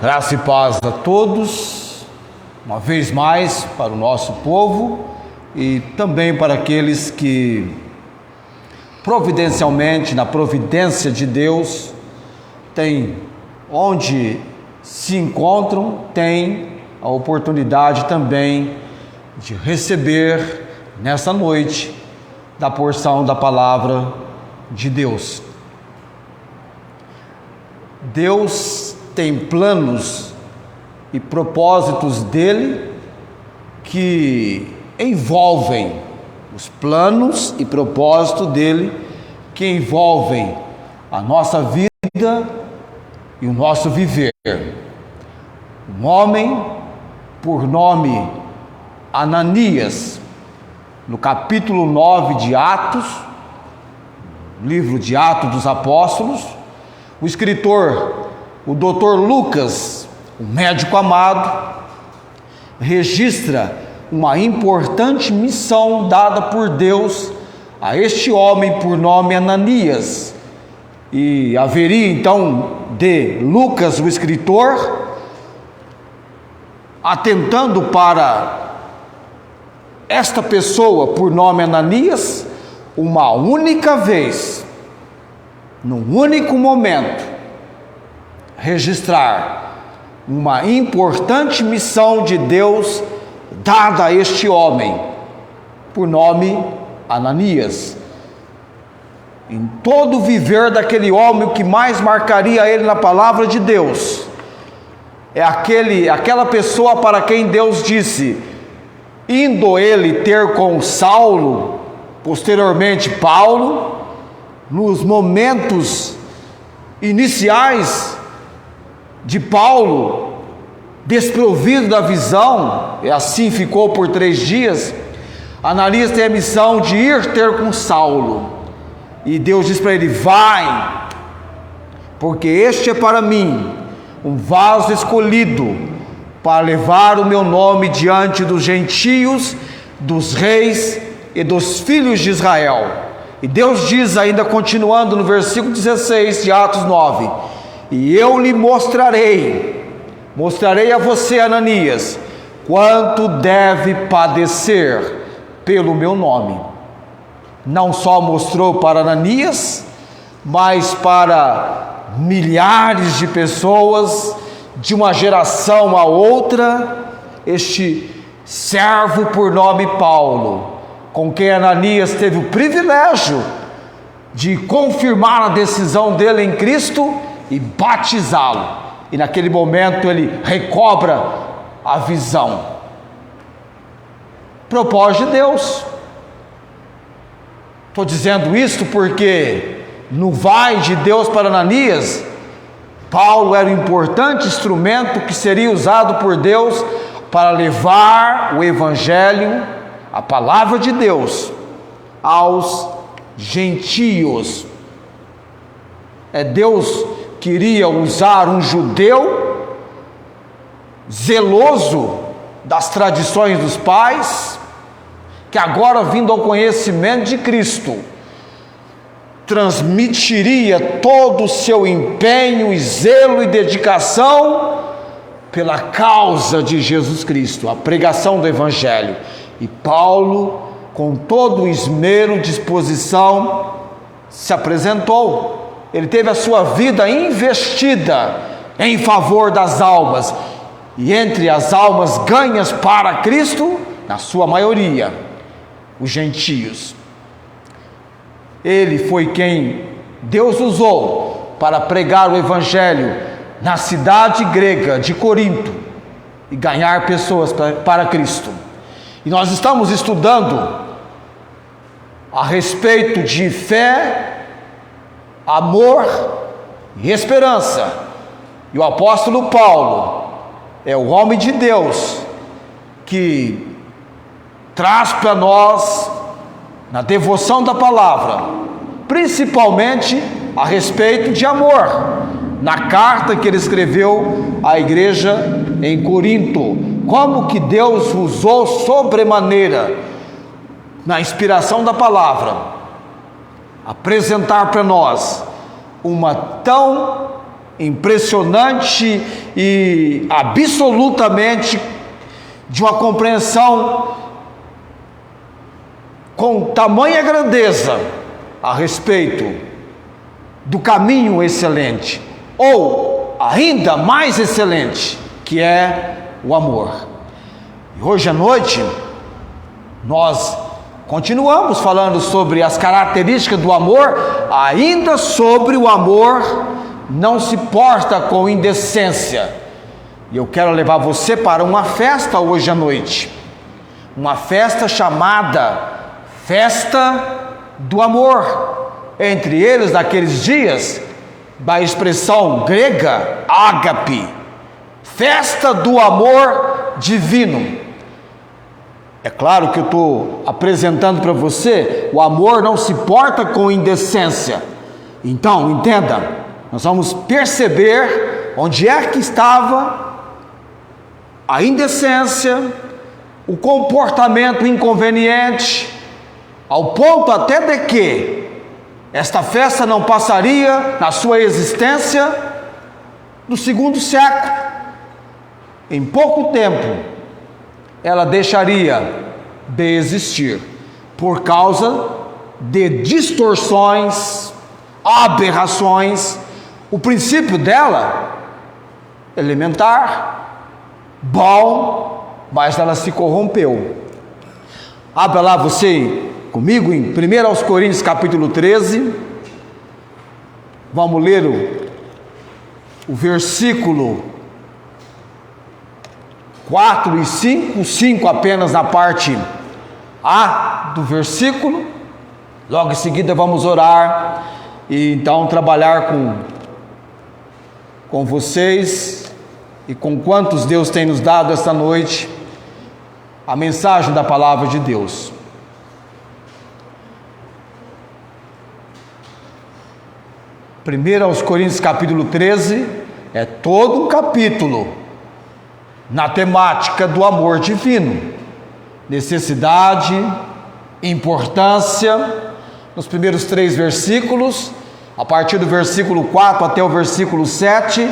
Graça e paz a todos, uma vez mais para o nosso povo e também para aqueles que providencialmente, na providência de Deus, tem onde se encontram, tem a oportunidade também de receber nessa noite da porção da palavra de Deus. Deus tem planos e propósitos dele que envolvem os planos e propósitos dele que envolvem a nossa vida e o nosso viver. Um homem por nome Ananias, no capítulo 9 de Atos, livro de Atos dos Apóstolos, o escritor, o Dr. Lucas, um médico amado, registra uma importante missão dada por Deus a este homem por nome Ananias. E haveria então de Lucas, o escritor, atentando para esta pessoa por nome Ananias, uma única vez, num único momento, registrar uma importante missão de Deus dada a este homem, por nome Ananias. Em todo o viver daquele homem, o que mais marcaria ele na palavra de Deus é aquela pessoa para quem Deus disse, indo ele ter com Saulo, posteriormente Paulo, nos momentos iniciais de Paulo, desprovido da visão, e assim ficou por 3 dias, Ananias tem a missão de ir ter com Saulo, e Deus diz para ele, vai, porque este é para mim um vaso escolhido, para levar o meu nome diante dos gentios, dos reis e dos filhos de Israel. E Deus diz ainda, continuando no versículo 16 de Atos 9, e eu lhe mostrarei a você, Ananias, quanto deve padecer pelo meu nome. Não só mostrou para Ananias, mas para milhares de pessoas, de uma geração a outra, este servo por nome Paulo, com quem Ananias teve o privilégio de confirmar a decisão dele em Cristo e batizá-lo. E naquele momento ele recobra a visão. Propósito de Deus. Estou dizendo isto porque no vai de Deus para Ananias, Paulo era um importante instrumento que seria usado por Deus para levar o Evangelho, a palavra de Deus, aos gentios. Deus queria usar um judeu zeloso das tradições dos pais, que agora, vindo ao conhecimento de Cristo, transmitiria todo o seu empenho e zelo e dedicação pela causa de Jesus Cristo, a pregação do Evangelho. E Paulo, com todo o esmero e disposição, se apresentou. Ele teve a sua vida investida em favor das almas, e entre as almas ganhas para Cristo, na sua maioria, os gentios. Ele foi quem Deus usou para pregar o Evangelho na cidade grega de Corinto e ganhar pessoas para Cristo. E nós estamos estudando a respeito de fé, amor e esperança. E o apóstolo Paulo é o homem de Deus que traz para nós, na devoção da palavra, principalmente a respeito de amor, na carta que ele escreveu à igreja em Corinto, como que Deus usou sobremaneira, na inspiração da palavra, apresentar para nós uma tão impressionante e absolutamente de uma compreensão com tamanha grandeza a respeito do caminho excelente, ou ainda mais excelente, que é o amor. E hoje à noite nós continuamos falando sobre as características do amor, ainda sobre o amor não se porta com indecência. E eu quero levar você para uma festa hoje à noite, uma festa chamada Festa do Amor. Entre eles, naqueles dias, da expressão grega ágape, festa do amor divino. É claro que eu estou apresentando para você, o amor não se porta com indecência. Então, entenda, nós vamos perceber onde é que estava a indecência, o comportamento inconveniente, ao ponto até de que esta festa não passaria na sua existência no segundo século. Em pouco tempo, ela deixaria de existir por causa de distorções, aberrações. O princípio dela, elementar, bom, mas ela se corrompeu. Abra lá você comigo em 1 Coríntios capítulo 13, vamos ler o versículo 4 e 5, 5 apenas na parte A do versículo. Logo em seguida vamos orar e então trabalhar com vocês e com quantos Deus tem nos dado esta noite a mensagem da palavra de Deus. 1 Coríntios capítulo 13 é todo um capítulo na temática do amor divino, necessidade, importância. Nos primeiros 3 versículos, a partir do versículo 4 até o versículo 7,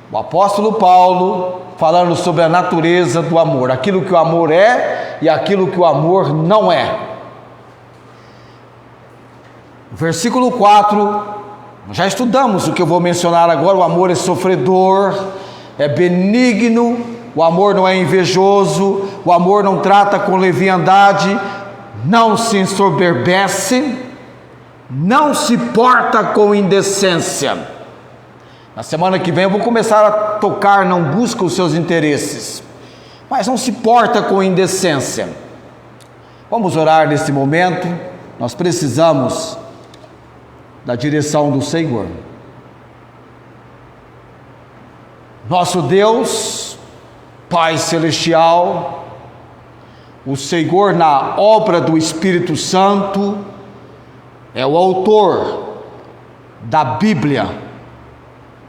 o apóstolo Paulo falando sobre a natureza do amor, aquilo que o amor é e aquilo que o amor não é. Versículo 4, já estudamos o que eu vou mencionar agora. O amor é sofredor, é benigno, o amor não é invejoso, o amor não trata com leviandade, não se ensoberbece, não se porta com indecência. Na semana que vem eu vou começar a tocar, não busca os seus interesses, mas não se porta com indecência. Vamos orar nesse momento, nós precisamos da direção do Senhor. Nosso Deus, Pai Celestial, o Senhor, na obra do Espírito Santo, é o autor da Bíblia,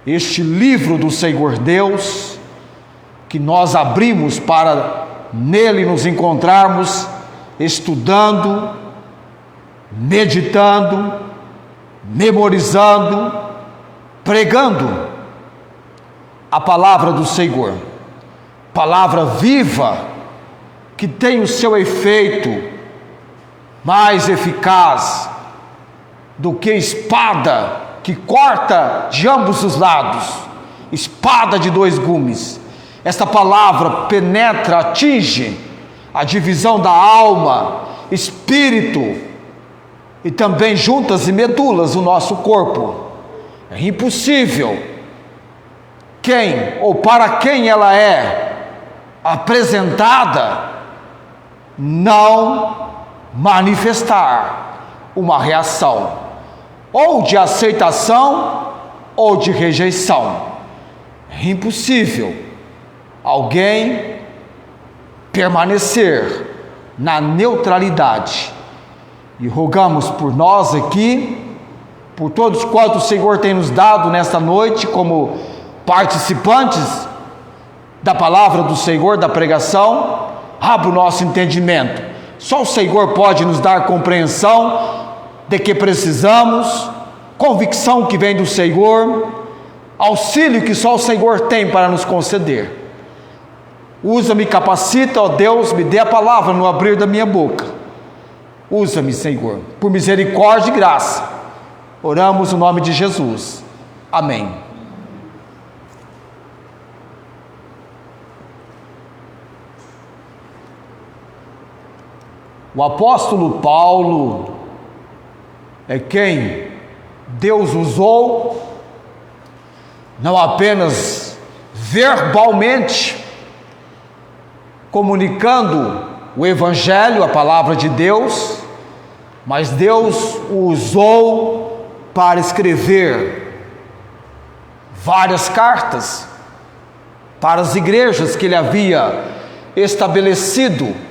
este livro do Senhor Deus, que nós abrimos para nele nos encontrarmos, estudando, meditando, memorizando, pregando a palavra do Senhor. Palavra viva, que tem o seu efeito mais eficaz do que espada que corta de ambos os lados, espada de 2 gumes. Esta palavra penetra, atinge a divisão da alma, espírito e também juntas e medulas do nosso corpo. É impossível quem ou para quem ela é apresentada não manifestar uma reação, ou de aceitação ou de rejeição. É impossível alguém permanecer na neutralidade. E rogamos por nós aqui, por todos quantos o Senhor tem nos dado nesta noite como participantes da palavra do Senhor, da pregação, abra o nosso entendimento. Só o Senhor pode nos dar compreensão de que precisamos, convicção que vem do Senhor, auxílio que só o Senhor tem para nos conceder. Usa-me, capacita, ó Deus, me dê a palavra no abrir da minha boca. Usa-me, Senhor, por misericórdia e graça. Oramos no nome de Jesus. Amém. O apóstolo Paulo é quem Deus usou, não apenas verbalmente, comunicando o Evangelho, a palavra de Deus, mas Deus o usou para escrever várias cartas para as igrejas que ele havia estabelecido.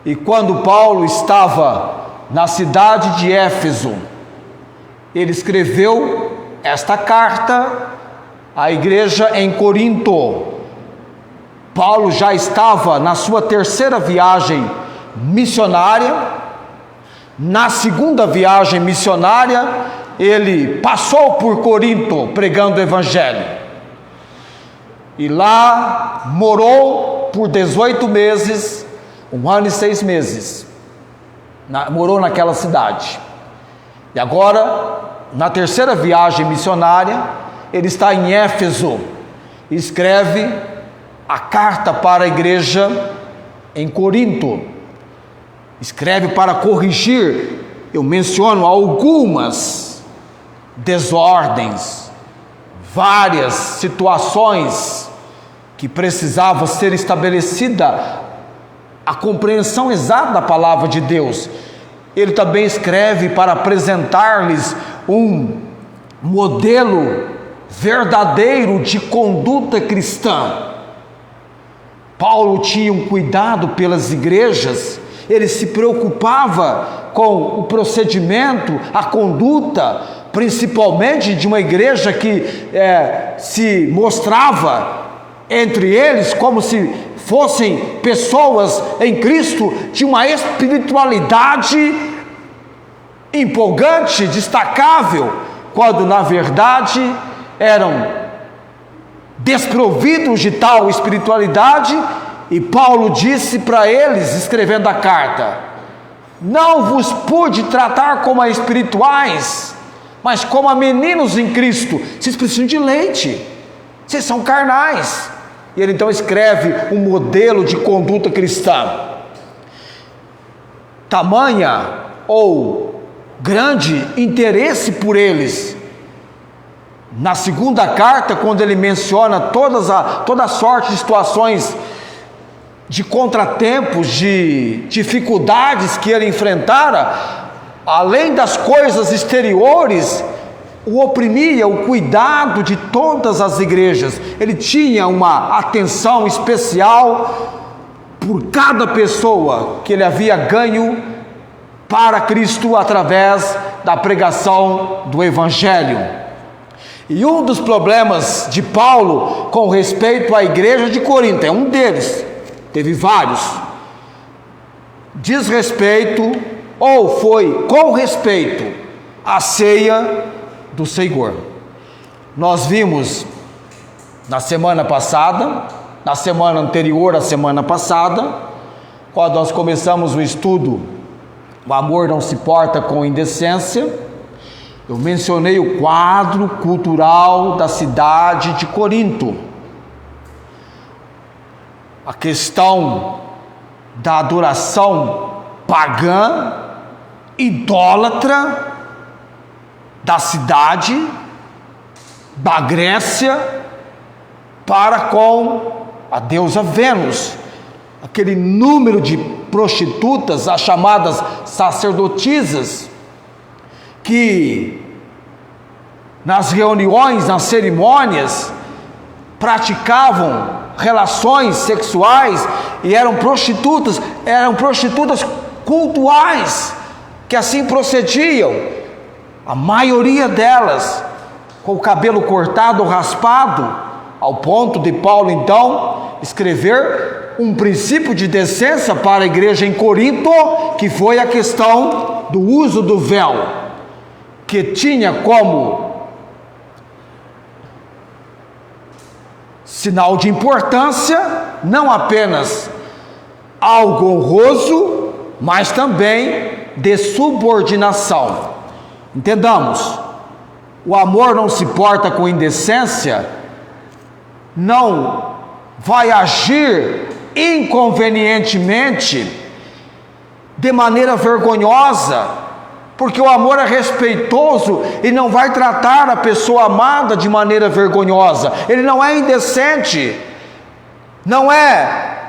E quando Paulo estava na cidade de Éfeso, ele escreveu esta carta à igreja em Corinto. Paulo já estava na sua terceira viagem missionária. Na segunda viagem missionária, ele passou por Corinto pregando o Evangelho. E lá morou por 18 meses, 1 ano e 6 meses. Morou naquela cidade. E agora, na terceira viagem missionária, ele está em Éfeso. Escreve a carta para a igreja em Corinto. Escreve para corrigir, eu menciono algumas desordens, várias situações que precisavam ser estabelecida a compreensão exata da palavra de Deus. Ele também escreve para apresentar-lhes um modelo verdadeiro de conduta cristã. Paulo tinha um cuidado pelas igrejas, ele se preocupava com o procedimento, a conduta, principalmente de uma igreja que se mostrava entre eles como se fossem pessoas em Cristo de uma espiritualidade empolgante, destacável, quando na verdade eram desprovidos de tal espiritualidade. E Paulo disse para eles, escrevendo a carta: não vos pude tratar como a espirituais, mas como a meninos em Cristo. Vocês precisam de leite, vocês são carnais. E ele então escreve um modelo de conduta cristã. Tamanha ou grande interesse por eles. Na segunda carta, quando ele menciona toda a sorte de situações, de contratempos, de dificuldades que ele enfrentara, além das coisas exteriores, o oprimia o cuidado de todas as igrejas. Ele tinha uma atenção especial por cada pessoa que ele havia ganho para Cristo através da pregação do Evangelho. E um dos problemas de Paulo com respeito à igreja de Corinto, é um deles, teve vários, diz respeito, ou foi com respeito, à ceia do Senhor. Nós vimos na semana passada, na semana anterior à semana passada, quando nós começamos o estudo, o amor não se porta com indecência, eu mencionei o quadro cultural da cidade de Corinto, a questão da adoração pagã, idólatra da cidade, da Grécia, para com a deusa Vênus, aquele número de prostitutas, as chamadas sacerdotisas, que nas reuniões, nas cerimônias, praticavam relações sexuais e eram prostitutas cultuais, que assim procediam, a maioria delas com o cabelo cortado ou raspado, ao ponto de Paulo então escrever um princípio de decência para a igreja em Corinto, que foi a questão do uso do véu, que tinha como sinal de importância, não apenas algo honroso, mas também de subordinação. Entendamos, o amor não se porta com indecência, não vai agir inconvenientemente, de maneira vergonhosa, porque o amor é respeitoso e não vai tratar a pessoa amada de maneira vergonhosa. Ele não é indecente, não é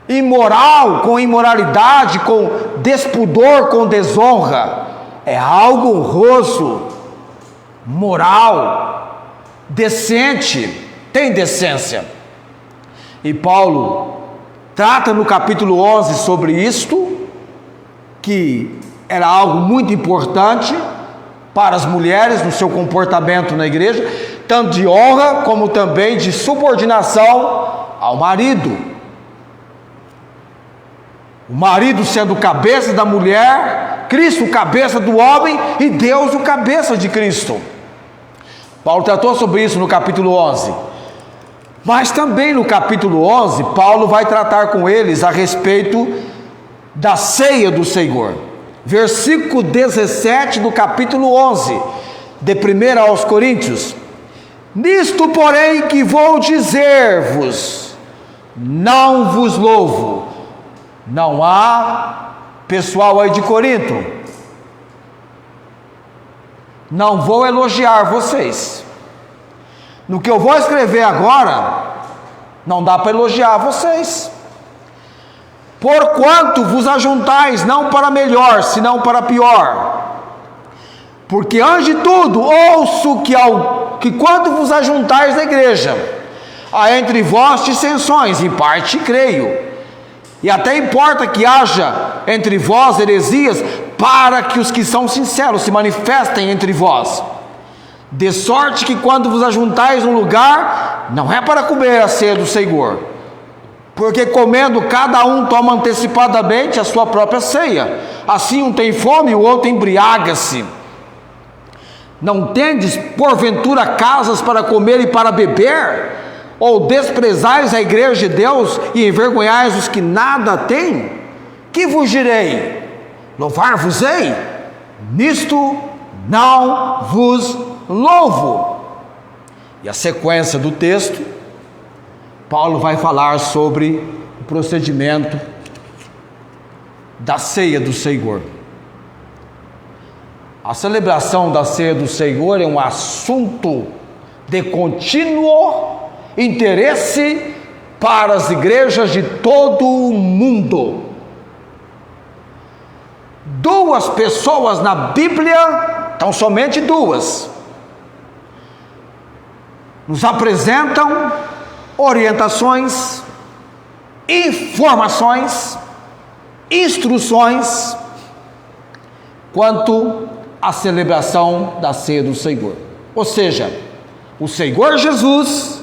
imoral com imoralidade, com despudor, com desonra. É algo honroso, moral, decente, tem decência. E Paulo trata no capítulo 11 sobre isto, que era algo muito importante para as mulheres no seu comportamento na igreja, tanto de honra como também de subordinação ao marido. O marido sendo o cabeça da mulher, Cristo o cabeça do homem e Deus o cabeça de Cristo. Paulo tratou sobre isso no capítulo 11. Mas também no capítulo 11, Paulo vai tratar com eles a respeito da ceia do Senhor. Versículo 17 do capítulo 11, de 1 aos Coríntios. Nisto, porém, que vou dizer-vos, não vos louvo. Não há pessoal aí de Corinto, não vou elogiar vocês. No que eu vou escrever agora, não dá para elogiar vocês. Porquanto vos ajuntais, não para melhor, senão para pior. Porque antes de tudo, ouço que quando vos ajuntais na igreja, há entre vós dissensões, em parte creio. E até importa que haja entre vós heresias, para que os que são sinceros se manifestem entre vós. De sorte que quando vos ajuntais num lugar, não é para comer a ceia do Senhor, porque comendo cada um toma antecipadamente a sua própria ceia. Assim um tem fome e o outro embriaga-se. Não tendes porventura casas para comer e para beber? Ou desprezais a igreja de Deus e envergonhais os que nada têm? Que vos direi? Louvar-vos-ei? Nisto não vos louvo. E a sequência do texto, Paulo vai falar sobre o procedimento da ceia do Senhor. A celebração da ceia do Senhor é um assunto de contínuo interesse para as igrejas de todo o mundo. Duas pessoas na Bíblia, então somente duas, nos apresentam orientações, informações, instruções quanto à celebração da ceia do Senhor. Ou seja, o Senhor Jesus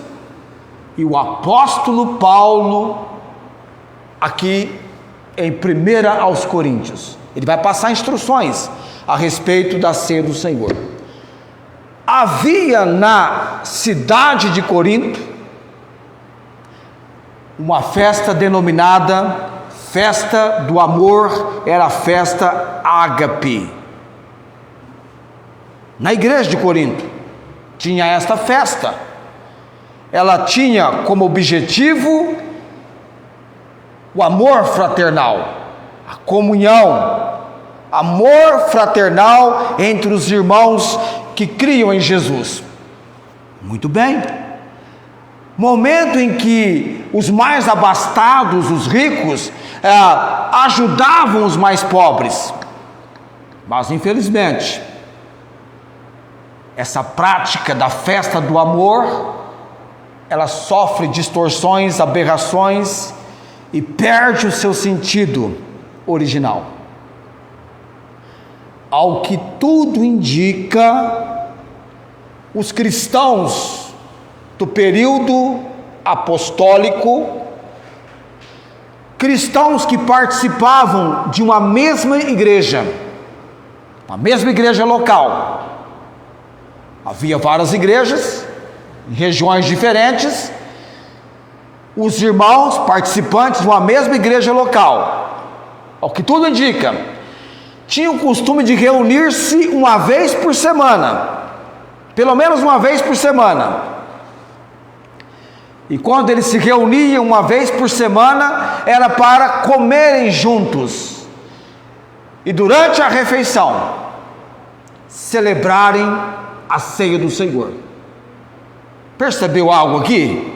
e o apóstolo Paulo, aqui em 1 aos Coríntios, ele vai passar instruções a respeito da ceia do Senhor. Havia na cidade de Corinto uma festa denominada Festa do Amor, era a festa ágape. Na igreja de Corinto tinha esta festa. Ela tinha como objetivo o amor fraternal, a comunhão, amor fraternal entre os irmãos que criam em Jesus. Muito bem. Momento em que os mais abastados, os ricos, ajudavam os mais pobres. Mas infelizmente, essa prática da festa do amor, ela sofre distorções, aberrações e perde o seu sentido original. Ao que tudo indica, os cristãos do período apostólico, cristãos que participavam de uma mesma igreja local. Havia várias igrejas em regiões diferentes, os irmãos participantes de uma mesma igreja local, ao que tudo indica, tinham o costume de reunir-se uma vez por semana, pelo menos uma vez por semana. E quando eles se reuniam uma vez por semana, era para comerem juntos. E durante a refeição, celebrarem a ceia do Senhor. Percebeu algo aqui?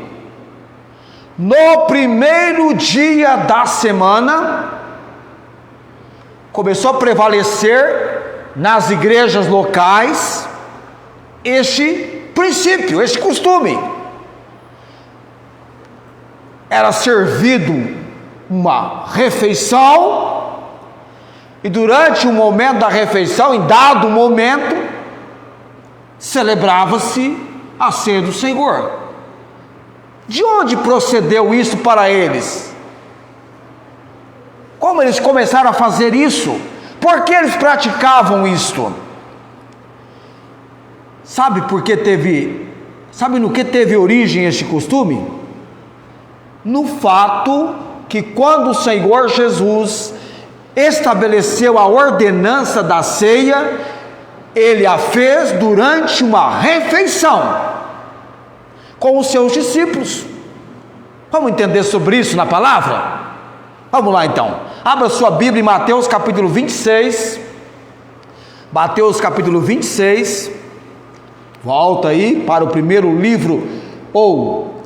No primeiro dia da semana, começou a prevalecer nas igrejas locais este princípio, este costume. Era servido uma refeição, e durante o momento da refeição, em dado momento, celebrava-se a ceia do Senhor. De onde procedeu isso para eles? Como eles começaram a fazer isso? Por que eles praticavam isto? Sabe no que teve origem este costume? No fato que quando o Senhor Jesus estabeleceu a ordenança da ceia, ele a fez durante uma refeição com os seus discípulos. Vamos entender sobre isso na palavra? Vamos lá então, abra sua Bíblia em Mateus capítulo 26, Mateus capítulo 26, volta aí para o primeiro livro, ou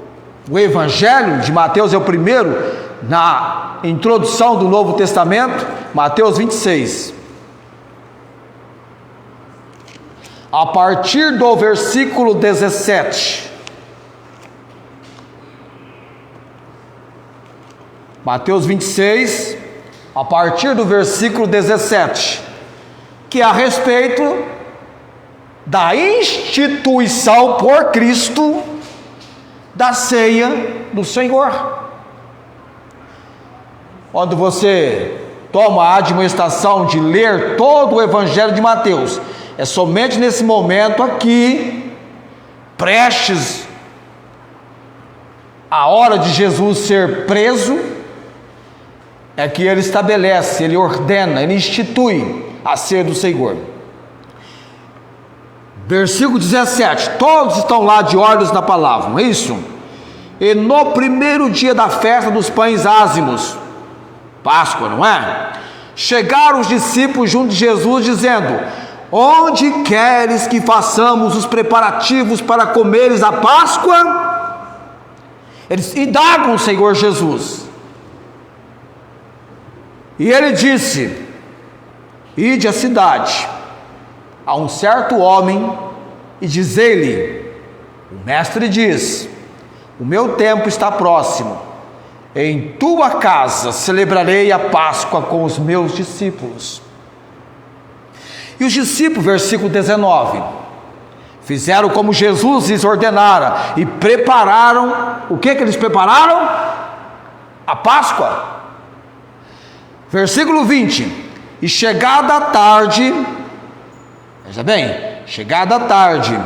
o Evangelho de Mateus é o primeiro na introdução do Novo Testamento, Mateus 26, a partir do versículo 17, Mateus 26, a partir do versículo 17, que é a respeito da instituição por Cristo da ceia do Senhor. Quando você toma a admoestação de ler todo o Evangelho de Mateus, é somente nesse momento aqui, prestes a hora de Jesus ser preso, é que ele estabelece, ele ordena, ele institui a ceia do Senhor. Versículo 17, todos estão lá de olhos na palavra, não é isso? E no primeiro dia da festa dos pães ázimos, Páscoa, não é? Chegaram os discípulos junto de Jesus, dizendo: onde queres que façamos os preparativos para comeres a Páscoa? Eles indagam o Senhor Jesus. E ele disse: ide à cidade, a um certo homem, e dizei-lhe: o mestre diz, o meu tempo está próximo, em tua casa celebrarei a Páscoa com os meus discípulos. E os discípulos, versículo 19, fizeram como Jesus lhes ordenara, e prepararam, o que eles prepararam? A Páscoa. Versículo 20, e chegada a tarde, veja bem, chegada a tarde,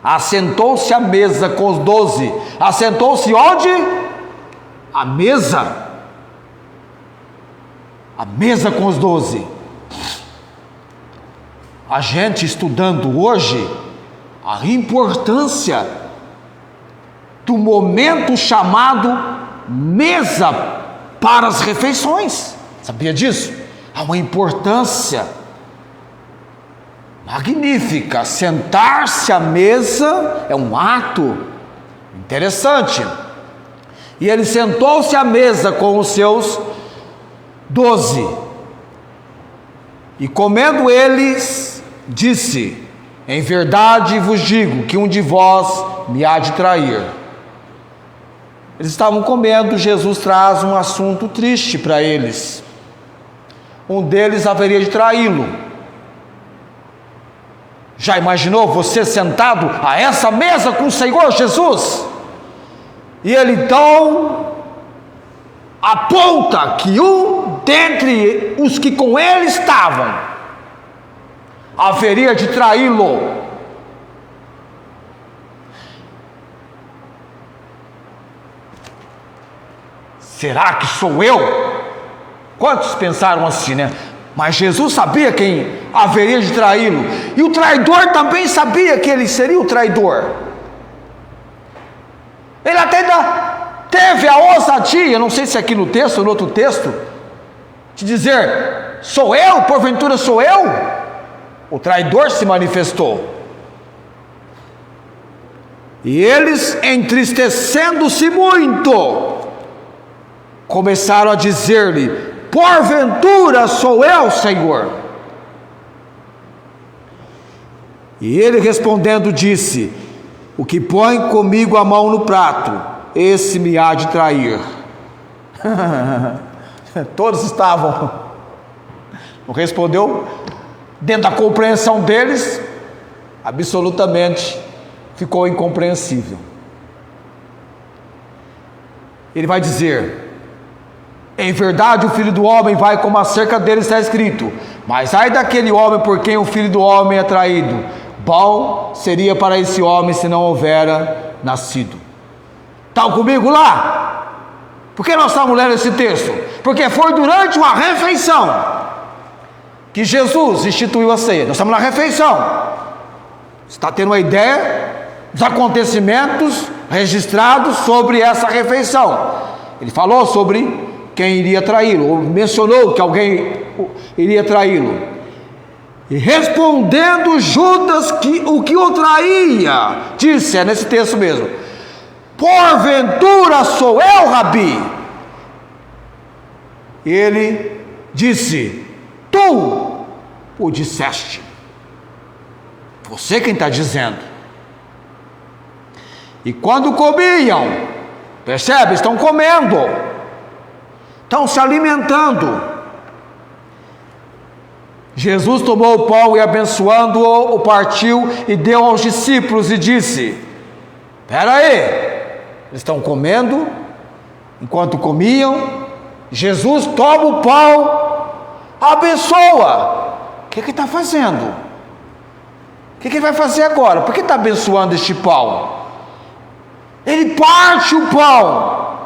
assentou-se à mesa com os 12, assentou-se onde? A mesa com os 12, a gente estudando hoje a importância do momento chamado mesa para as refeições. Sabia disso? Há uma importância magnífica. Sentar-se à mesa é um ato interessante. E ele sentou-se à mesa com os seus 12. E comendo eles, disse: em verdade vos digo que um de vós me há de trair. Eles estavam comendo, Jesus traz um assunto triste para eles. Um deles haveria de traí-lo. Já imaginou você sentado a essa mesa com o Senhor Jesus? E ele então aponta que um dentre os que com ele estavam haveria de traí-lo. será que sou eu? Quantos pensaram assim, né? Mas Jesus sabia quem haveria de traí-lo, e o traidor também sabia que ele seria o traidor. Ele até ainda teve a ousadia, não sei se aqui no texto ou no outro texto, de dizer: sou eu? Porventura sou eu? O traidor se manifestou. E eles, entristecendo-se muito, começaram a dizer-lhe: porventura sou eu, Senhor? E ele respondendo disse: o que põe comigo a mão no prato, esse me há de trair. Todos estavam, não respondeu dentro da compreensão deles, absolutamente ficou incompreensível. Ele vai dizer: em verdade o Filho do Homem vai como acerca dele está escrito, mas ai daquele homem por quem o Filho do Homem é traído, bom seria para esse homem se não houvera nascido. Estão comigo lá? Por que nós estamos lendo esse texto? Porque foi durante uma refeição que Jesus instituiu a ceia. Nós estamos na refeição. Você está tendo uma ideia dos acontecimentos registrados sobre essa refeição. Ele falou sobre quem iria traí-lo, ou mencionou que alguém iria traí-lo. E respondendo Judas o que o traía, disse, é nesse texto mesmo: porventura sou eu, Rabi? Ele disse: tu o disseste. Você quem está dizendo. E quando comiam, percebe? Estão comendo, estão se alimentando. Jesus tomou o pão e abençoando-o, o partiu e deu aos discípulos e disse: espera aí, eles estão comendo. Enquanto comiam, Jesus toma o pão, abençoa. O que está fazendo? O que ele vai fazer agora? Por que está abençoando este pão? Ele parte o pão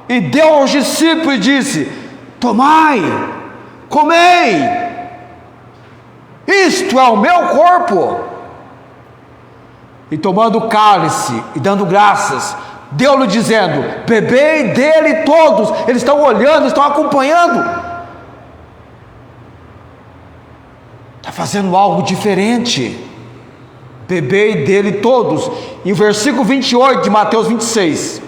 e deu aos discípulos e disse: tomai, comei, isto é o meu corpo. E tomando o cálice e dando graças, deu-lhe dizendo: bebei dele todos. Eles estão olhando, estão acompanhando. Está fazendo algo diferente. Bebei dele todos. E o versículo 28 de Mateus 26: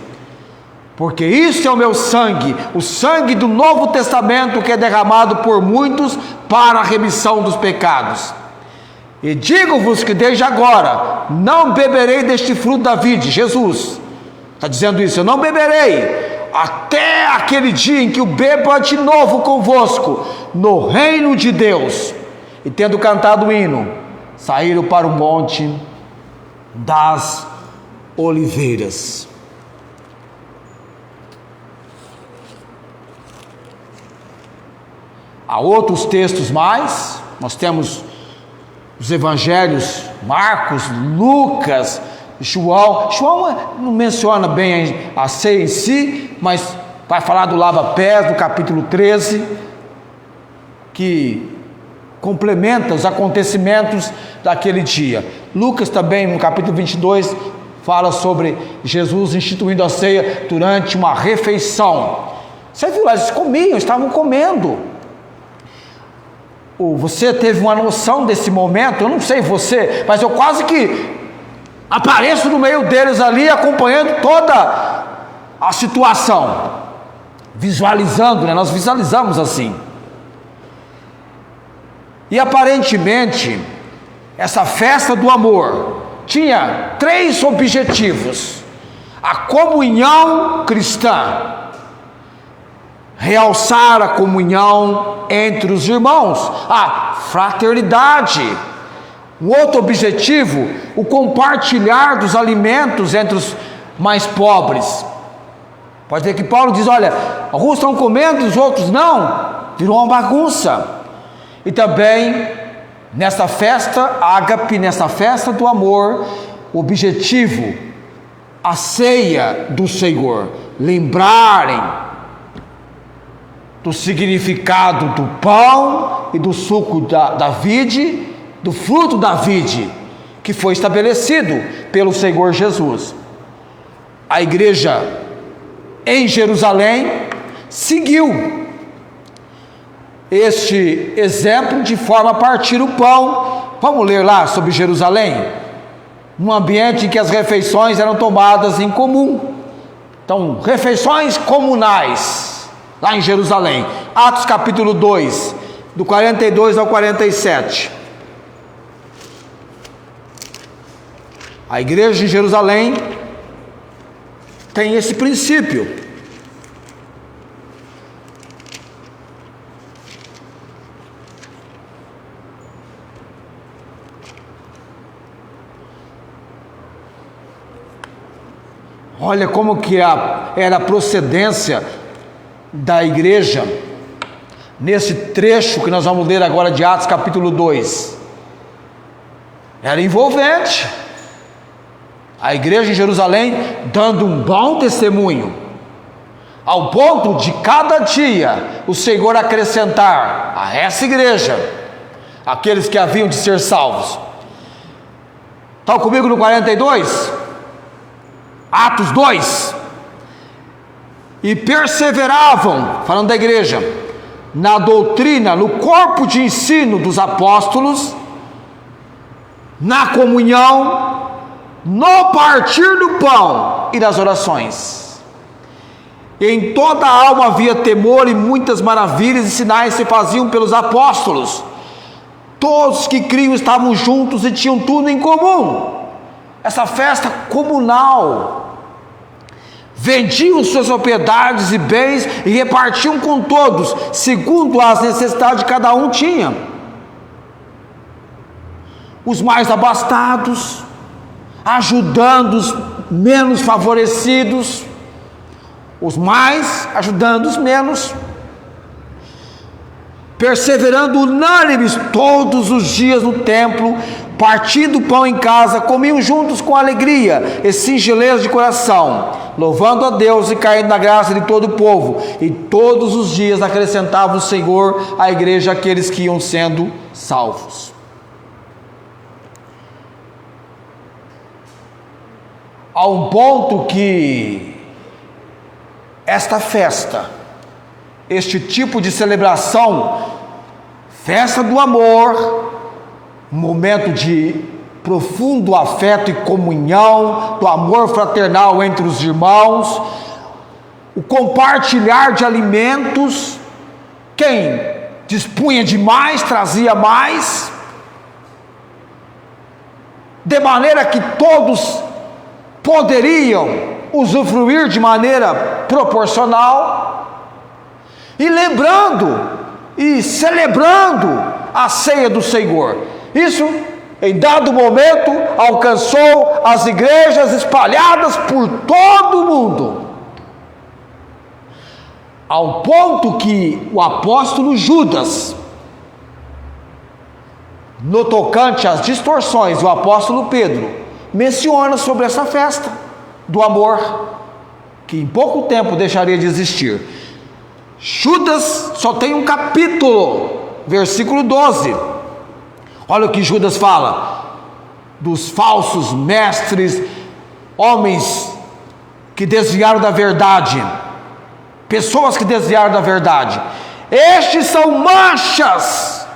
porque isso é o meu sangue, o sangue do Novo Testamento, que é derramado por muitos para a remissão dos pecados. E digo-vos que desde agora não beberei deste fruto da vide. Jesus está dizendo isso: eu não beberei até aquele dia em que o beba de novo convosco no reino de Deus. E tendo cantado o hino, saíram para o monte das oliveiras. Há outros textos mais, nós temos os evangelhos, Marcos, Lucas, João. João não menciona bem a ceia em si, mas vai falar do lava-pés, do capítulo 13, que complementa os acontecimentos daquele dia. Lucas também, no capítulo 22, fala sobre Jesus instituindo a ceia durante uma refeição. Você viu lá, eles comiam, estavam comendo. Você teve uma noção desse momento? Eu não sei você, mas eu quase que apareço no meio deles ali, acompanhando toda a situação, visualizando, né? Nós visualizamos assim. E aparentemente, essa festa do amor tinha 3 objetivos: a comunhão cristã, realçar a comunhão entre os irmãos, a fraternidade. Um outro objetivo, o compartilhar dos alimentos entre os mais pobres. Pode ver que Paulo diz: olha, alguns estão comendo, os outros não. Virou uma bagunça. E também nessa festa ágape, nessa festa do amor, o objetivo, a ceia do Senhor, lembrarem do significado do pão e do suco da vide, do fruto da vide, que foi estabelecido pelo Senhor Jesus. A igreja em Jerusalém seguiu este exemplo de forma a partir o pão. Vamos ler lá sobre Jerusalém, num ambiente em que as refeições eram tomadas em comum. Então, refeições comunais lá em Jerusalém. Atos capítulo 2, do 42 ao 47. A igreja de Jerusalém tem esse princípio. Olha como que era a procedência da igreja nesse trecho que nós vamos ler agora de Atos capítulo 2. Era envolvente. A igreja em Jerusalém dando um bom testemunho, ao ponto de cada dia o Senhor acrescentar a essa igreja aqueles que haviam de ser salvos. Estão comigo no 42? Atos 2. E perseveravam, falando da igreja, na doutrina, no corpo de ensino dos apóstolos, na comunhão, no partir do pão e nas orações. E em toda a alma havia temor, e muitas maravilhas e sinais se faziam pelos apóstolos. Todos que criam estavam juntos e tinham tudo em comum. Essa festa comunal. Vendiam suas propriedades e bens e repartiam com todos, segundo as necessidades que cada um tinha. Os mais abastados, ajudando os menos favorecidos, os mais ajudando os menos, perseverando unânimes todos os dias no templo, partindo o pão em casa, comiam juntos com alegria e singeleza de coração, louvando a Deus e caindo na graça de todo o povo. E todos os dias acrescentava o Senhor à igreja aqueles que iam sendo salvos. A um ponto que esta festa, este tipo de celebração, festa do amor, momento de profundo afeto e comunhão, do amor fraternal entre os irmãos, o compartilhar de alimentos, quem dispunha de mais, trazia mais, de maneira que todos poderiam usufruir de maneira proporcional, e lembrando e celebrando a ceia do Senhor. Isso, em dado momento, alcançou as igrejas espalhadas por todo o mundo, ao ponto que o apóstolo Judas, no tocante às distorções, o apóstolo Pedro menciona sobre essa festa do amor, que em pouco tempo deixaria de existir. Judas só tem um capítulo, versículo 12. Olha o que Judas fala dos falsos mestres, homens que desviaram da verdade, pessoas que desviaram da verdade. Estes são manchas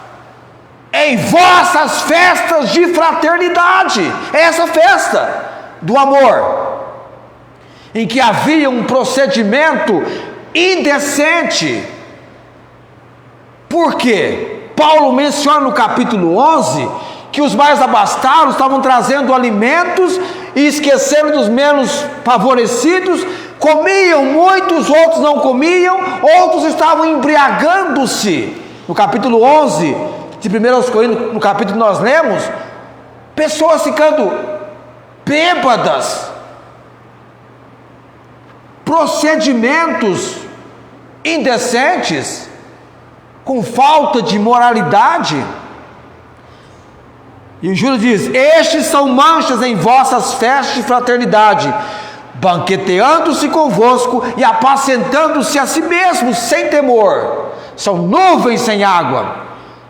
em vossas festas de fraternidade. É essa festa do amor, em que havia um procedimento indecente. Por quê? Paulo menciona no capítulo 11 que os mais abastados estavam trazendo alimentos e esquecendo dos menos favorecidos, comiam muitos, outros não comiam, outros estavam embriagando-se. No capítulo 11 de 1 Coríntios, no capítulo que nós lemos, pessoas ficando bêbadas, procedimentos indecentes, com falta de moralidade. E o Judas diz: estes são manchas em vossas festas de fraternidade, banqueteando-se convosco e apacentando-se a si mesmos sem temor. São nuvens sem água,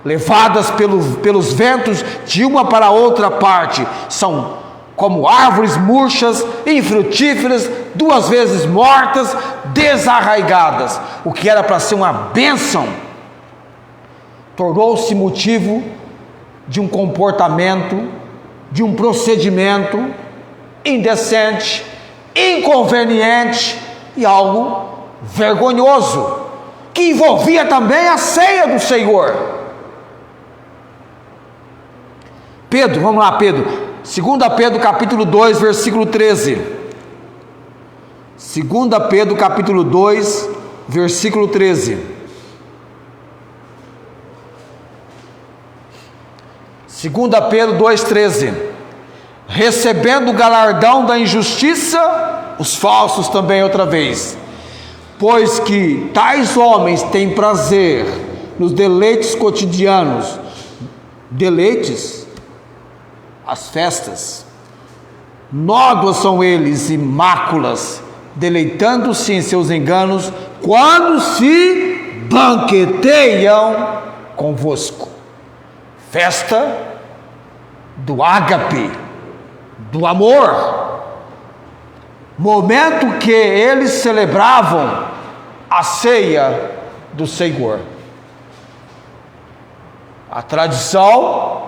levadas pelos ventos de uma para outra parte. São como árvores murchas, infrutíferas, 2 vezes mortas, desarraigadas. O que era para ser uma bênção, tornou-se motivo de um comportamento, de um procedimento indecente, inconveniente e algo vergonhoso, que envolvia também a ceia do Senhor. Pedro, vamos lá, Pedro, 2 Pedro capítulo 2, versículo 13. 2 Pedro capítulo 2, versículo 13. 2 Pedro 2,13. Recebendo o galardão da injustiça, os falsos também outra vez, pois que tais homens têm prazer nos deleites cotidianos, deleites, as festas, nódoas são eles e máculas, deleitando-se em seus enganos, quando se banqueteiam convosco. Festa do ágape, do amor, momento que eles celebravam a ceia do Senhor. A tradição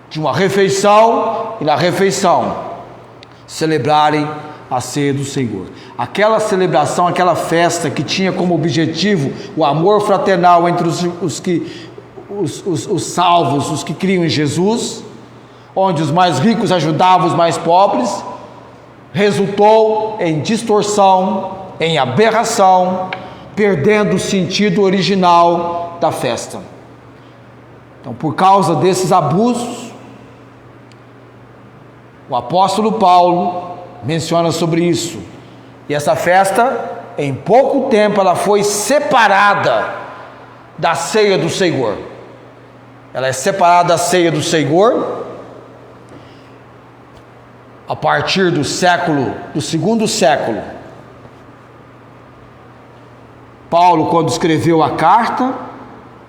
de uma refeição, e na refeição celebrarem a ceia do Senhor. Aquela celebração, aquela festa que tinha como objetivo o amor fraternal entre os salvos, os que criam em Jesus, onde os mais ricos ajudavam os mais pobres, resultou em distorção, em aberração, perdendo o sentido original da festa. Então, por causa desses abusos, o apóstolo Paulo menciona sobre isso. E essa festa, em pouco tempo, ela foi separada da ceia do Senhor. Ela é separada da ceia do Senhor a partir do segundo século. Paulo, quando escreveu a carta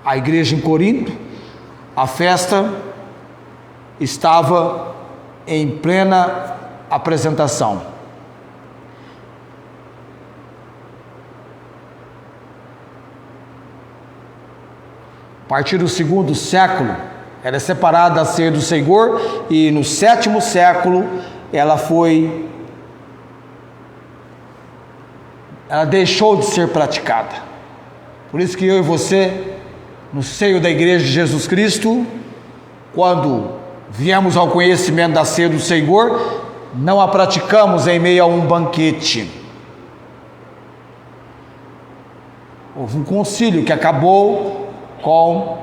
à igreja em Corinto, a festa estava em plena apresentação. A partir do segundo século, ela é separada da ceia do Senhor, e no 7º século ela deixou de ser praticada. Por isso que eu e você, no seio da igreja de Jesus Cristo, quando viemos ao conhecimento da ceia do Senhor, não a praticamos em meio a um banquete. Houve um concílio que acabou com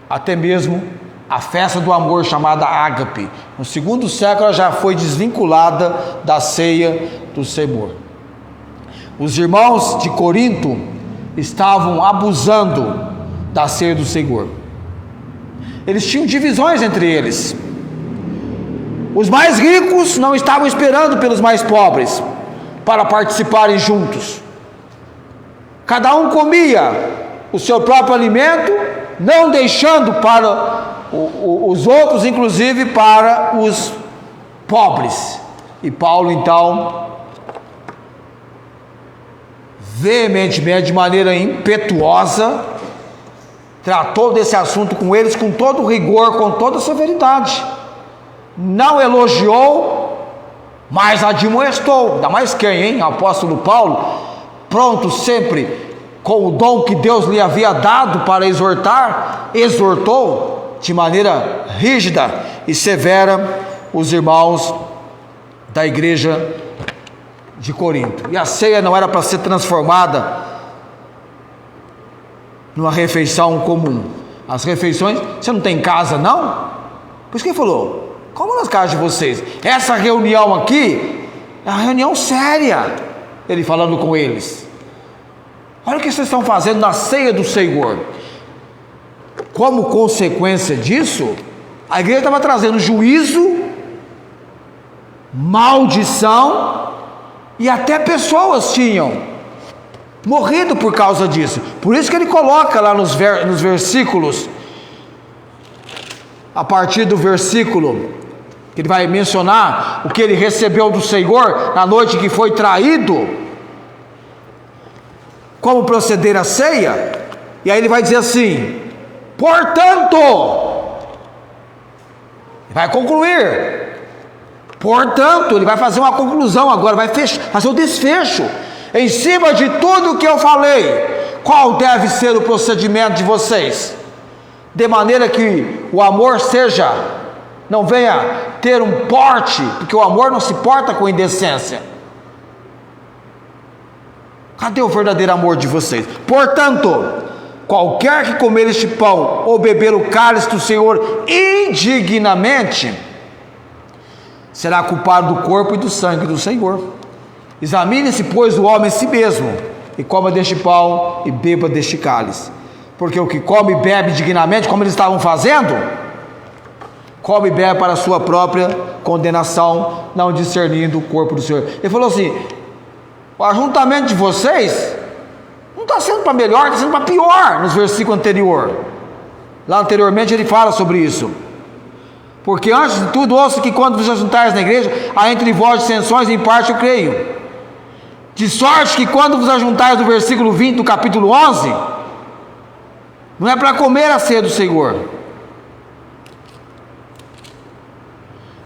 até mesmo a festa do amor chamada ágape. No 2º século ela já foi desvinculada da ceia do Senhor. Os irmãos de Corinto estavam abusando da ceia do Senhor. Eles tinham divisões entre eles. Os mais ricos não estavam esperando pelos mais pobres para participarem juntos. Cada um comia o seu próprio alimento, não deixando para os outros, inclusive para os pobres. E Paulo, então, veementemente, de maneira impetuosa, tratou desse assunto com eles com todo rigor, com toda severidade. Não elogiou, mas admoestou. Ainda mais quem, hein? O apóstolo Paulo, pronto sempre com o dom que Deus lhe havia dado para exortar, exortou de maneira rígida e severa os irmãos da igreja de Corinto. E a ceia não era para ser transformada numa refeição comum. As refeições, você não tem casa não? Por isso que ele falou, como nas casas de vocês? Essa reunião aqui é uma reunião séria. Ele falando com eles. Olha o que vocês estão fazendo na ceia do Senhor. Como consequência disso, a igreja estava trazendo juízo, maldição E até pessoas tinham morrido por causa disso. Por isso que ele coloca lá nos versículos, a partir do versículo que ele vai mencionar o que ele recebeu do Senhor na noite que foi traído, como proceder à ceia. E aí ele vai dizer assim: portanto, vai concluir, portanto, ele vai fazer uma conclusão agora, vai fazer o desfecho, em cima de tudo que eu falei, qual deve ser o procedimento de vocês, de maneira que o amor não venha ter um porte, porque o amor não se porta com indecência. Cadê o verdadeiro amor de vocês? Portanto, qualquer que comer este pão ou beber o cálice do Senhor indignamente, será culpado do corpo e do sangue do Senhor. Examine-se, pois, o homem a si mesmo, e coma deste pão e beba deste cálice. Porque o que come e bebe dignamente, como eles estavam fazendo, come e bebe para a sua própria condenação, não discernindo o corpo do Senhor. Ele falou assim: o ajuntamento de vocês não está sendo para melhor, está sendo para pior, nos versículos anteriores. Lá anteriormente ele fala sobre isso. Porque antes de tudo, ouça que quando vos ajuntares na igreja, há entre vós dissensões, em parte eu creio. De sorte que quando vos ajuntares, no versículo 20 do capítulo 11, não é para comer a ceia do Senhor.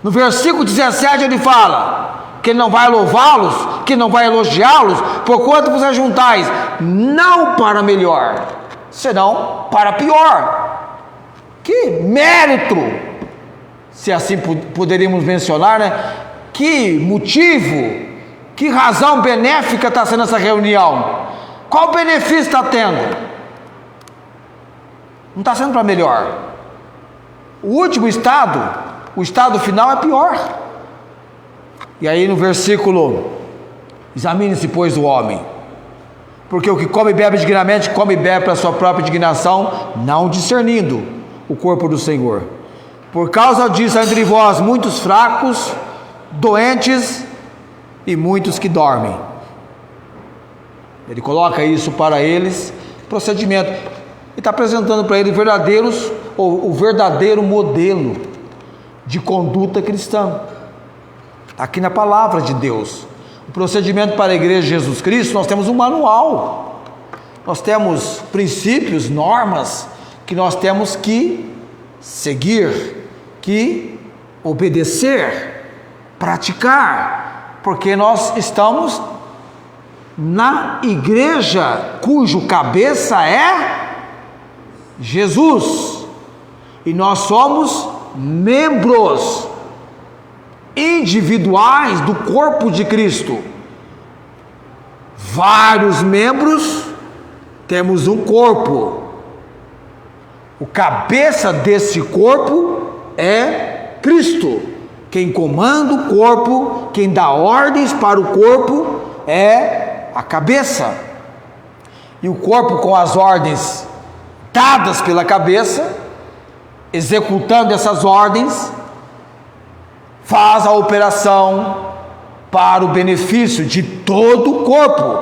No versículo 17 ele fala que ele não vai louvá-los, que não vai elogiá-los, porquanto vos ajuntais, não para melhor, senão para pior. Que mérito, se assim poderíamos mencionar, né? Que motivo, que razão benéfica está sendo essa reunião? Qual benefício está tendo? Não está sendo para melhor. O último estado, o estado final é pior. E aí no versículo: examine-se, pois, o homem, porque o que come e bebe dignamente, come e bebe para a sua própria indignação, não discernindo o corpo do Senhor. Por causa disso há entre vós muitos fracos, doentes e muitos que dormem. Ele coloca isso para eles, procedimento. Ele está apresentando para eles o verdadeiro modelo de conduta cristã. Aqui na palavra de Deus, o procedimento para a igreja de Jesus Cristo, nós temos um manual, nós temos princípios, normas que nós temos que seguir, que obedecer, praticar, porque nós estamos na igreja cujo cabeça é Jesus, e nós somos membros individuais do corpo de Cristo. Vários membros, temos um corpo. O cabeça desse corpo é Cristo. Quem comanda o corpo, quem dá ordens para o corpo é a cabeça. E o corpo, com as ordens dadas pela cabeça, executando essas ordens, faz a operação para o benefício de todo o corpo.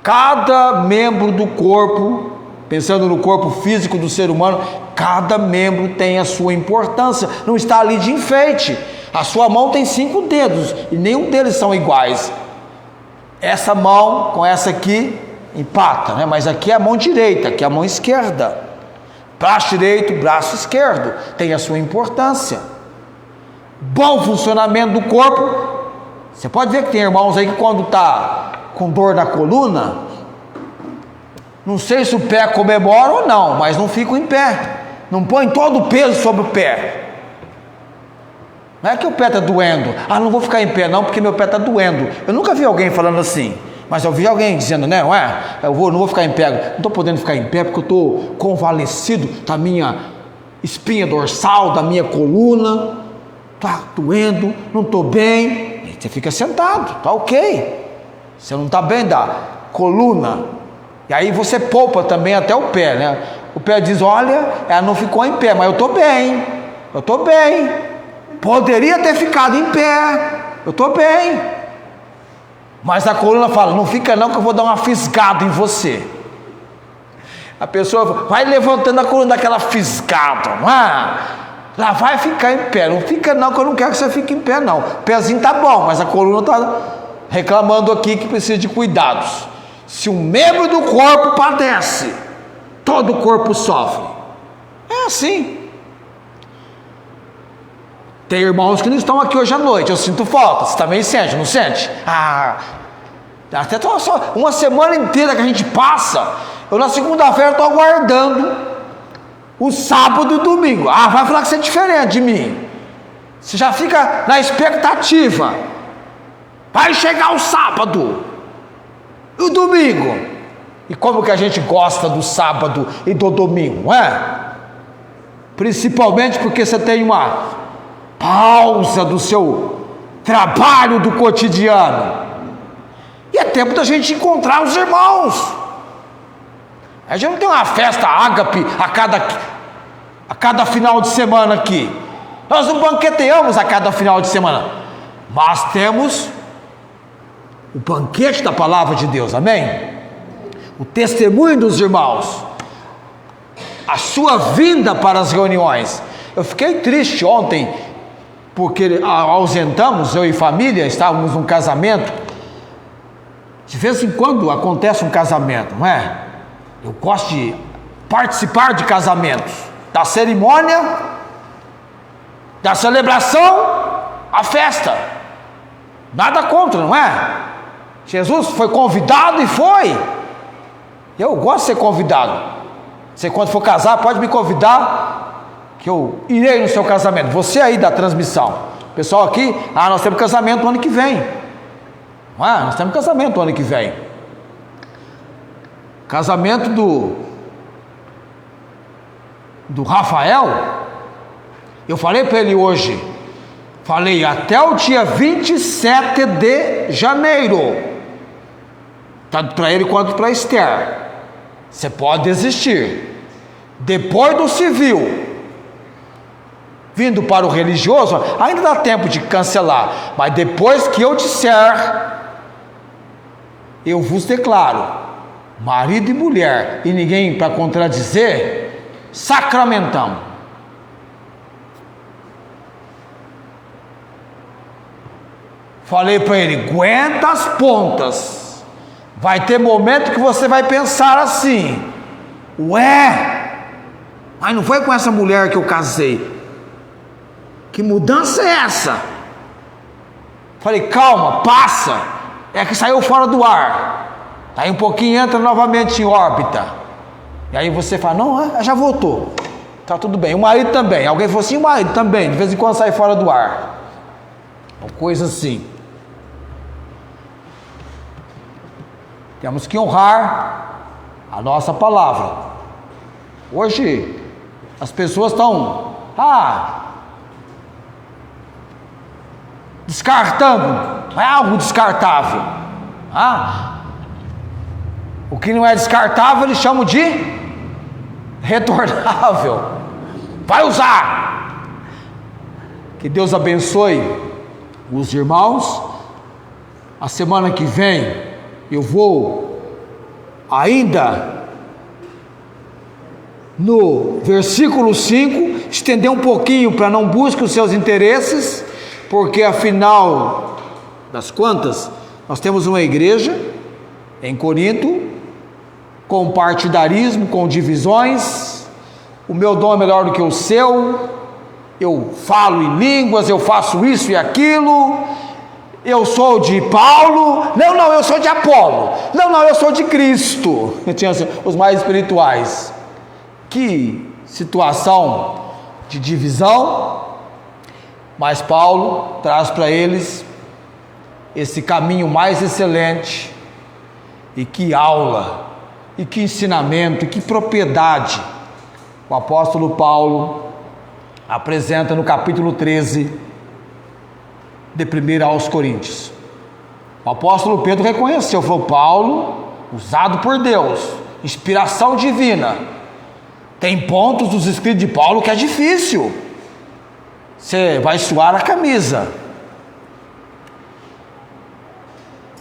Cada membro do corpo, pensando no corpo físico do ser humano, cada membro tem a sua importância, não está ali de enfeite. A sua mão tem 5 dedos e nenhum deles são iguais. Essa mão com essa aqui empata, né? Mas aqui é a mão direita, aqui é a mão esquerda. Braço direito, braço esquerdo, tem a sua importância. Bom funcionamento do corpo. Você pode ver que tem irmãos aí que quando está com dor na coluna, não sei se o pé comemora ou não, mas não ficam em pé, não põe todo o peso sobre o pé. Não é que o pé está doendo, não vou ficar em pé não, porque meu pé está doendo. Eu nunca vi alguém falando assim, mas eu vi alguém dizendo, né, não é? Não vou ficar em pé, não estou podendo ficar em pé porque eu estou convalescido da minha espinha dorsal, da minha coluna, está doendo, não estou bem. E você fica sentado, está ok. Você não está bem da coluna, e aí você poupa também até o pé, né? O pé diz, olha, ela não ficou em pé, mas eu estou bem, poderia ter ficado em pé, eu estou bem. Mas a coluna fala: não fica não, que eu vou dar uma fisgada em você. A pessoa vai levantando a coluna daquela fisgada, lá vai ficar em pé. Não fica não, que eu não quero que você fique em pé não. O pezinho tá bom, mas a coluna tá reclamando aqui que precisa de cuidados. Se um membro do corpo padece, todo o corpo sofre. É assim. Tem irmãos que não estão aqui hoje à noite, eu sinto falta. Você também sente, não sente? Até só uma semana inteira que a gente passa, eu na segunda-feira estou aguardando o sábado e o domingo. Vai falar que você é diferente de mim. Você já fica na expectativa. Vai chegar o sábado e o domingo. E como que a gente gosta do sábado e do domingo, não é? Principalmente porque você tem uma pausa do seu trabalho do cotidiano. E é tempo da gente encontrar os irmãos. A gente não tem uma festa ágape a cada final de semana aqui. Nós não banqueteamos a cada final de semana. Mas temos o banquete da palavra de Deus, amém? O testemunho dos irmãos. A sua vinda para as reuniões. Eu fiquei triste ontem, porque ausentamos, eu e família, estávamos num casamento. De vez em quando acontece um casamento, não é? Eu gosto de participar de casamentos, da cerimônia, da celebração, a festa. Nada contra, não é? Jesus foi convidado e foi. Eu gosto de ser convidado. Você, quando for casar, pode me convidar, que eu irei no seu casamento. Você aí da transmissão. Pessoal aqui, nós temos casamento no ano que vem. Nós temos casamento no ano que vem. Casamento do Rafael. Eu falei para ele hoje. Falei até o dia 27 de janeiro. Tanto para ele quanto para Esther. Você pode desistir. Depois do civil, vindo para o religioso, ainda dá tempo de cancelar. Mas depois que eu disser, eu vos declaro, marido e mulher, e ninguém para contradizer, sacramentamos. Falei para ele: aguenta as pontas. Vai ter momento que você vai pensar assim: ué, mas não foi com essa mulher que eu casei. Que mudança é essa? Falei: calma, passa. É que saiu fora do ar. Aí um pouquinho entra novamente em órbita. E aí você fala: não, já voltou. Tá tudo bem. O marido também. Alguém falou assim: o marido também. De vez em quando sai fora do ar. Uma coisa assim. Temos que honrar a nossa palavra. Hoje as pessoas estão descartando. Não é algo descartável. O que não é descartável eles chamam de retornável. Vai usar. Que Deus abençoe os irmãos. A semana que vem eu vou ainda no versículo 5 estender um pouquinho para não busque os seus interesses, porque afinal das contas nós temos uma igreja em Corinto com partidarismo, com divisões. O meu dom é melhor do que o seu, eu falo em línguas, eu faço isso e aquilo, eu sou de Paulo, não, eu sou de Apolo, não, eu sou de Cristo. Tinha os mais espirituais. Que situação de divisão. Mas Paulo traz para eles esse caminho mais excelente. E que aula, e que ensinamento, e que propriedade o apóstolo Paulo apresenta no capítulo 13 de 1 aos Coríntios. O apóstolo Pedro reconheceu, falou: Paulo, usado por Deus, inspiração divina. Tem pontos dos escritos de Paulo que é difícil. Você vai suar a camisa.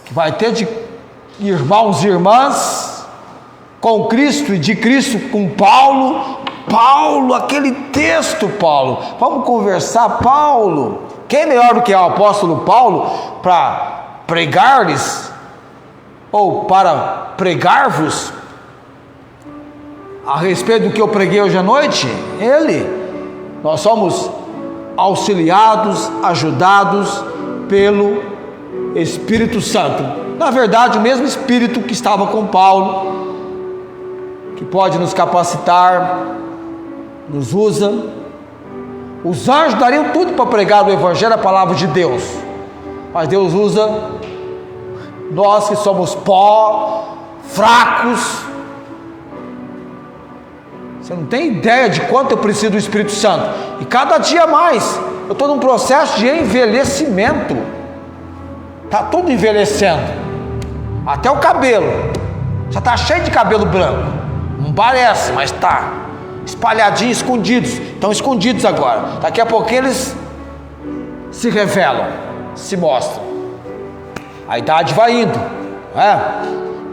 Que vai ter de irmãos e irmãs com Cristo e de Cristo com Paulo. Paulo, aquele texto, Paulo, vamos conversar, Paulo. Quem é melhor do que o apóstolo Paulo para pregar-lhes ou para pregar-vos a respeito do que eu preguei hoje à noite? Ele. Nós somos auxiliados, ajudados pelo Espírito Santo. Na verdade, o mesmo Espírito que estava com Paulo, que pode nos capacitar, nos usa. Os anjos dariam tudo para pregar o Evangelho, a palavra de Deus, mas Deus usa nós que somos pó, fracos. Você não tem ideia de quanto eu preciso do Espírito Santo, e cada dia mais, eu estou num processo de envelhecimento, está tudo envelhecendo, até o cabelo, já está cheio de cabelo branco, não parece, mas está, espalhadinhos, escondidos, estão escondidos agora, daqui a pouquinho eles se revelam, se mostram, a idade vai indo,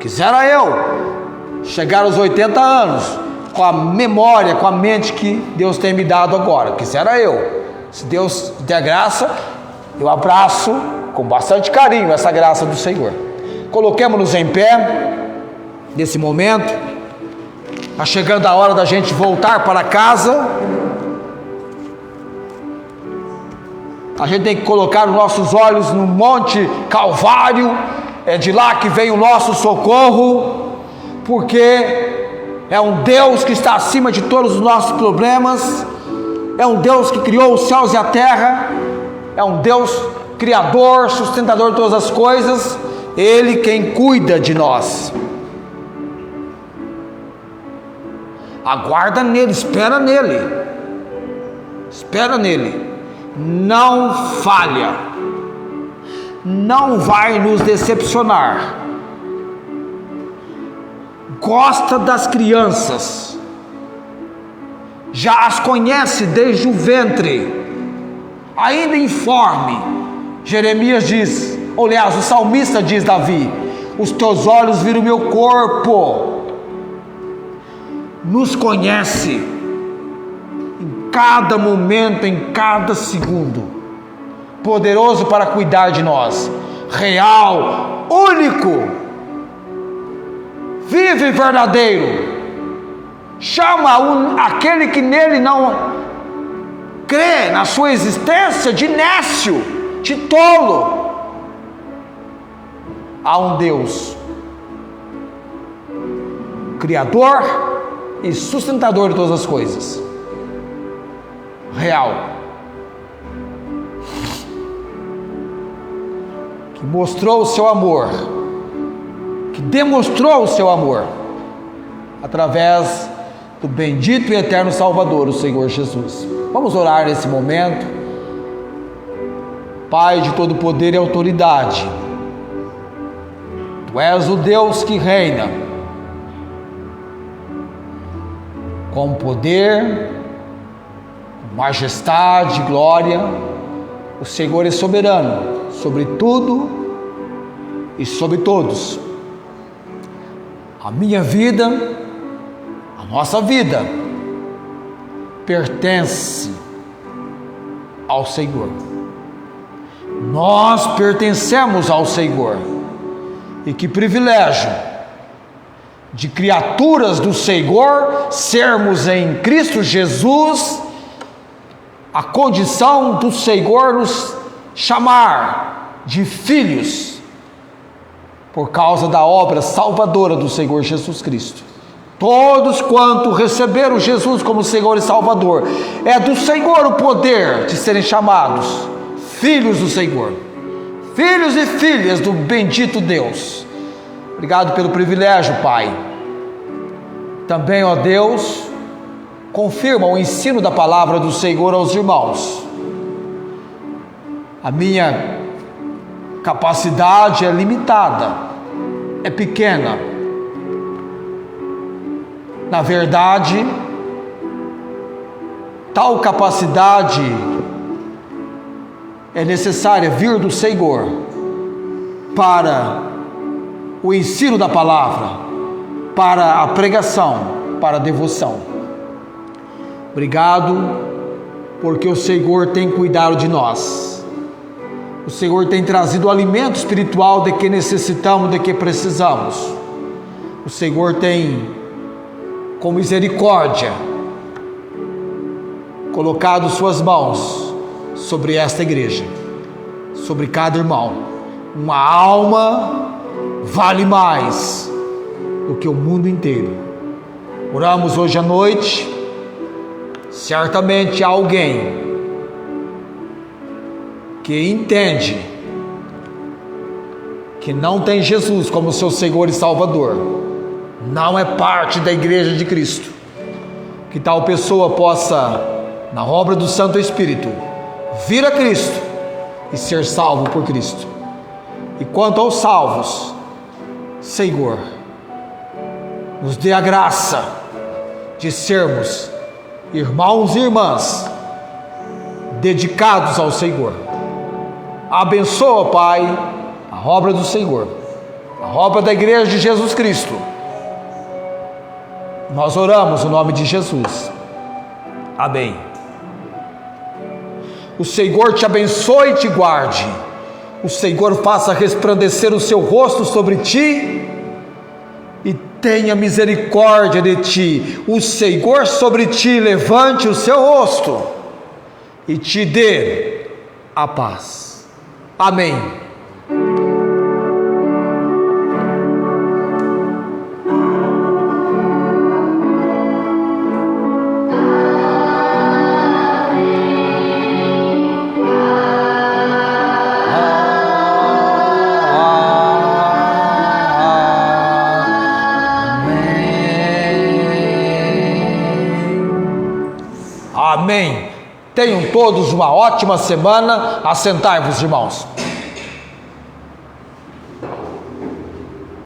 quisera eu chegar aos 80 anos, com a memória, com a mente que Deus tem me dado agora, quisera eu, se Deus der graça, eu abraço com bastante carinho essa graça do Senhor. Coloquemos-nos em pé, nesse momento, está chegando a hora da gente voltar para casa, a gente tem que colocar os nossos olhos no Monte Calvário, é de lá que vem o nosso socorro, porque é um Deus que está acima de todos os nossos problemas, é um Deus que criou os céus e a terra, é um Deus criador, sustentador de todas as coisas, Ele quem cuida de nós. Aguarda nele, espera nele, não falha, não vai nos decepcionar. Gosta das crianças, já as conhece desde o ventre, ainda informe. Jeremias diz, ou aliás, o salmista diz, Davi: os teus olhos viram o meu corpo. Nos conhece em cada momento, em cada segundo, poderoso para cuidar de nós, real, único, vivo e verdadeiro. Chama aquele que nele não crê na sua existência de nécio, de tolo. Há um Deus criador e sustentador de todas as coisas, real, que mostrou o seu amor, que demonstrou o seu amor através do bendito e eterno Salvador, o Senhor Jesus. Vamos orar nesse momento. Pai de todo poder e autoridade, Tu és o Deus que reina com poder, majestade, glória. O Senhor é soberano sobre tudo e sobre todos. A minha vida, a nossa vida, pertence ao Senhor. Nós pertencemos ao Senhor. E que privilégio de criaturas do Senhor sermos em Cristo Jesus, a condição do Senhor nos chamar de filhos, por causa da obra salvadora do Senhor Jesus Cristo. Todos quanto receberam Jesus como Senhor e Salvador, é do Senhor o poder de serem chamados filhos do Senhor, filhos e filhas do bendito Deus. Obrigado pelo privilégio, Pai. Também, ó Deus, confirma o ensino da palavra do Senhor aos irmãos. A minha capacidade é limitada, é pequena. Na verdade, tal capacidade é necessária vir do Senhor para o ensino da palavra, para a pregação, para a devoção. Obrigado, porque o Senhor tem cuidado de nós. O Senhor tem trazido o alimento espiritual de que necessitamos, de que precisamos. O Senhor tem, com misericórdia, colocado suas mãos sobre esta igreja, sobre cada irmão. Uma alma vale mais do que o mundo inteiro. Oramos hoje à noite. Certamente há alguém que entende que não tem Jesus como seu Senhor e Salvador, não é parte da igreja de Cristo. Que tal pessoa possa, na obra do Santo Espírito, vir a Cristo e ser salvo por Cristo. E quanto aos salvos, Senhor, nos dê a graça de sermos irmãos e irmãs dedicados ao Senhor. Abençoa, Pai, a obra do Senhor, a obra da igreja de Jesus Cristo. Nós oramos no nome de Jesus. Amém. O Senhor te abençoe e te guarde. O Senhor faça resplandecer o seu rosto sobre ti e tenha misericórdia de ti. O Senhor sobre ti levante o seu rosto e te dê a paz. Amém. Amém. Tenham todos uma ótima semana. Assentai-vos, irmãos.